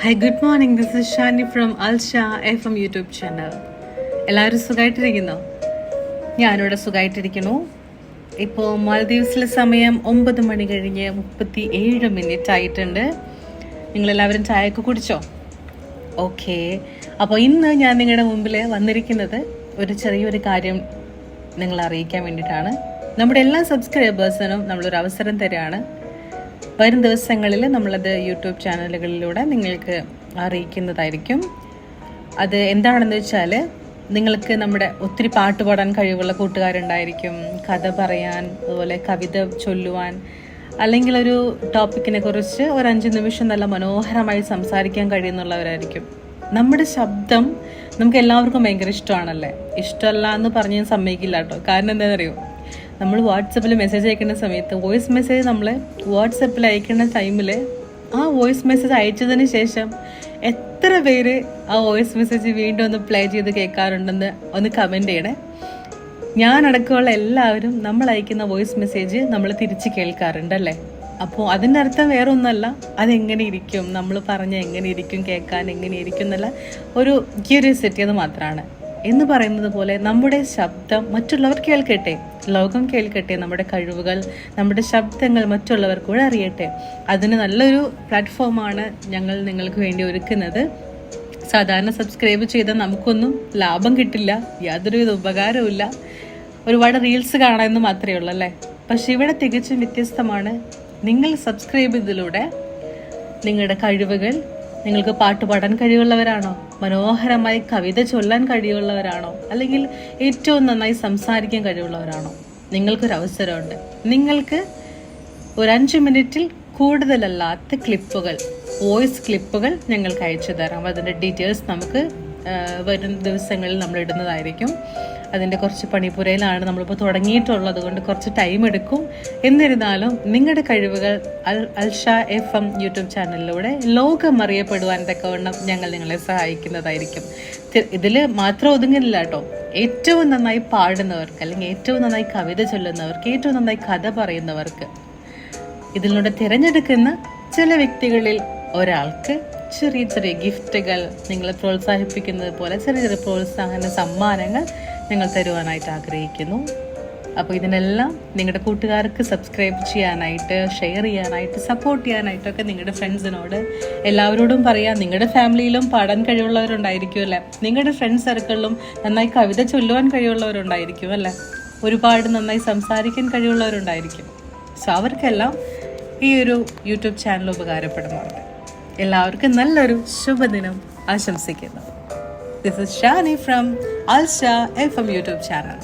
Hi, good morning. This is Shani from Alsha FM YouTube channel. എല്ലാവരും സുഖമായിട്ടിരിക്കുന്നോ? ഞാനിവിടെ സുഖമായിട്ടിരിക്കുന്നു. ഇപ്പോൾ മാലദ്വീപ്സിലെ സമയം 9 മണി കഴിഞ്ഞ് 37 ആയിട്ടുണ്ട്. നിങ്ങളെല്ലാവരും ചായയൊക്കെ കുടിച്ചോ? ഓക്കെ. അപ്പോൾ ഇന്ന് ഞാൻ നിങ്ങളുടെ മുമ്പിൽ വന്നിരിക്കുന്നത് ഒരു ചെറിയൊരു കാര്യം നിങ്ങളെ അറിയിക്കാൻ വേണ്ടിയിട്ടാണ്. നമ്മുടെ എല്ലാ സബ്സ്ക്രൈബേഴ്സിനും നമ്മളൊരു അവസരം തരികയാണ്. വരും ദിവസങ്ങളിൽ നമ്മളത് യൂട്യൂബ് ചാനലുകളിലൂടെ നിങ്ങൾക്ക് അറിയിക്കുന്നതായിരിക്കും. അത് എന്താണെന്ന് വെച്ചാൽ, നിങ്ങൾക്ക് നമ്മുടെ ഒത്തിരി പാട്ട് പാടാൻ കഴിവുള്ള കൂട്ടുകാരുണ്ടായിരിക്കും, കഥ പറയാൻ, അതുപോലെ കവിത ചൊല്ലുവാൻ, അല്ലെങ്കിൽ ഒരു ടോപ്പിക്കിനെ കുറിച്ച് ഒരു 5 നിമിഷം നല്ല മനോഹരമായി സംസാരിക്കാൻ കഴിയുന്നുള്ളവരായിരിക്കും. നമ്മുടെ ശബ്ദം നമുക്ക് എല്ലാവർക്കും ഭയങ്കര ഇഷ്ടമാണല്ലേ. ഇഷ്ടമല്ല എന്ന് പറഞ്ഞ് ഞാൻ സമ്മതിക്കില്ല കേട്ടോ. കാരണം എന്താണെന്നറിയോ, നമ്മൾ വാട്സപ്പിൽ മെസ്സേജ് അയക്കുന്ന സമയത്ത് വോയിസ് മെസ്സേജ് നമ്മൾ വാട്സപ്പിൽ അയക്കുന്ന ടൈമിൽ ആ വോയിസ് മെസ്സേജ് അയച്ചതിന് ശേഷം എത്ര പേര് ആ വോയിസ് മെസ്സേജ് വീണ്ടും ഒന്ന് പ്ലേ ചെയ്ത് കേൾക്കാറുണ്ടെന്ന് ഒന്ന് കമൻറ്റ് ചെയ്യണേ. ഞാനടക്കമുള്ള എല്ലാവരും നമ്മൾ അയക്കുന്ന വോയിസ് മെസ്സേജ് നമ്മൾ തിരിച്ച് കേൾക്കാറുണ്ടല്ലേ. അപ്പോൾ അതിൻ്റെ അർത്ഥം വേറെ ഒന്നുമല്ല, അതെങ്ങനെ ഇരിക്കും, നമ്മൾ പറഞ്ഞ എങ്ങനെ ഇരിക്കും, കേൾക്കാൻ എങ്ങനെ ഇരിക്കും എന്നുള്ള ഒരു ക്യൂരിയോസിറ്റി അത് മാത്രമാണ്. എന്ന് പറയുന്നത് പോലെ നമ്മുടെ ശബ്ദം മറ്റുള്ളവർ കേൾക്കട്ടെ, ലോകം കേൾക്കട്ടെ, നമ്മുടെ കഴിവുകൾ, നമ്മുടെ ശബ്ദങ്ങൾ മറ്റുള്ളവർ കൂടെ അറിയട്ടെ. അതിന് നല്ലൊരു പ്ലാറ്റ്ഫോമാണ് ഞങ്ങൾ നിങ്ങൾക്ക് വേണ്ടി ഒരുക്കുന്നത്. സാധാരണ സബ്സ്ക്രൈബ് ചെയ്താൽ നമുക്കൊന്നും ലാഭം കിട്ടില്ല, യാതൊരുവിധ ഉപകാരവുമില്ല, ഒരുപാട് റീൽസ് കാണാമെന്ന് മാത്രമേ ഉള്ളൂ അല്ലേ. പക്ഷെ ഇവിടെ തികച്ചും വ്യത്യസ്തമാണ്. നിങ്ങൾ സബ്സ്ക്രൈബ് ചെയ്തതിലൂടെ നിങ്ങളുടെ കഴിവുകൾ, നിങ്ങൾക്ക് പാട്ട് പാടാൻ കഴിവുള്ളവരാണോ, മനോഹരമായി കവിത ചൊല്ലാൻ കഴിവുള്ളവരാണോ, അല്ലെങ്കിൽ ഏറ്റവും നന്നായി സംസാരിക്കാൻ കഴിവുള്ളവരാണോ, നിങ്ങൾക്കൊരവസരമുണ്ട്. നിങ്ങൾക്ക് ഒരു 5 മിനിറ്റിൽ കൂടുതലല്ലാത്ത ക്ലിപ്പുകൾ, വോയിസ് ക്ലിപ്പുകൾ ഞങ്ങൾക്ക് അയച്ചു തരാം. അതിൻ്റെ ഡീറ്റെയിൽസ് നമുക്ക് വരും ദിവസങ്ങളിൽ നമ്മൾ ഇടുന്നതായിരിക്കും. അതിൻ്റെ കുറച്ച് പണിപ്പുരയിലാണ് നമ്മളിപ്പോൾ തുടങ്ങിയിട്ടുള്ളത്, കൊണ്ട് കുറച്ച് ടൈം എടുക്കും. എന്നിരുന്നാലും നിങ്ങളുടെ കഴിവുകൾ അൽഷ FM യൂട്യൂബ് ചാനലിലൂടെ ലോകം അറിയപ്പെടുവാൻ തക്കവണ്ണം ഞങ്ങൾ നിങ്ങളെ സഹായിക്കുന്നതായിരിക്കും. ഇതിൽ മാത്രം ഒതുങ്ങില്ല കേട്ടോ. ഏറ്റവും നന്നായി പാടുന്നവർക്ക്, അല്ലെങ്കിൽ ഏറ്റവും നന്നായി കവിത ചൊല്ലുന്നവർക്ക്, ഏറ്റവും നന്നായി കഥ പറയുന്നവർക്ക്, ഇതിലൂടെ തിരഞ്ഞെടുക്കുന്ന ചില വ്യക്തികളിൽ ഒരാൾക്ക് ചെറിയ ചെറിയ ഗിഫ്റ്റുകൾ, നിങ്ങളെ പ്രോത്സാഹിപ്പിക്കുന്നത് പോലെ ചെറിയ ചെറിയ പ്രോത്സാഹന സമ്മാനങ്ങൾ ഞങ്ങൾ തരുവാനായിട്ട് ആഗ്രഹിക്കുന്നു. അപ്പോൾ ഇതിനെല്ലാം നിങ്ങളുടെ കൂട്ടുകാർക്ക് സബ്സ്ക്രൈബ് ചെയ്യാനായിട്ട്, ഷെയർ ചെയ്യാനായിട്ട്, സപ്പോർട്ട് ചെയ്യാനായിട്ടൊക്കെ നിങ്ങളുടെ ഫ്രണ്ട്സിനോട് എല്ലാവരോടും പറയാം. നിങ്ങളുടെ ഫാമിലിയിലും പാടാൻ കഴിവുള്ളവരുണ്ടായിരിക്കും അല്ലേ, നിങ്ങളുടെ ഫ്രണ്ട്സ് സർക്കിളിലും നന്നായി കവിത ചൊല്ലുവാൻ കഴിവുള്ളവരുണ്ടായിരിക്കും അല്ലേ, ഒരുപാട് നന്നായി സംസാരിക്കാൻ കഴിവുള്ളവരുണ്ടായിരിക്കും. സോ അവർക്കെല്ലാം ഈ ഒരു യൂട്യൂബ് ചാനൽ ഉപകാരപ്പെടുന്നുണ്ട്. എല്ലാവർക്കും നല്ലൊരു ശുഭദിനം ആശംസിക്കുന്നു. This is Shani from Alsha FM YouTube channel.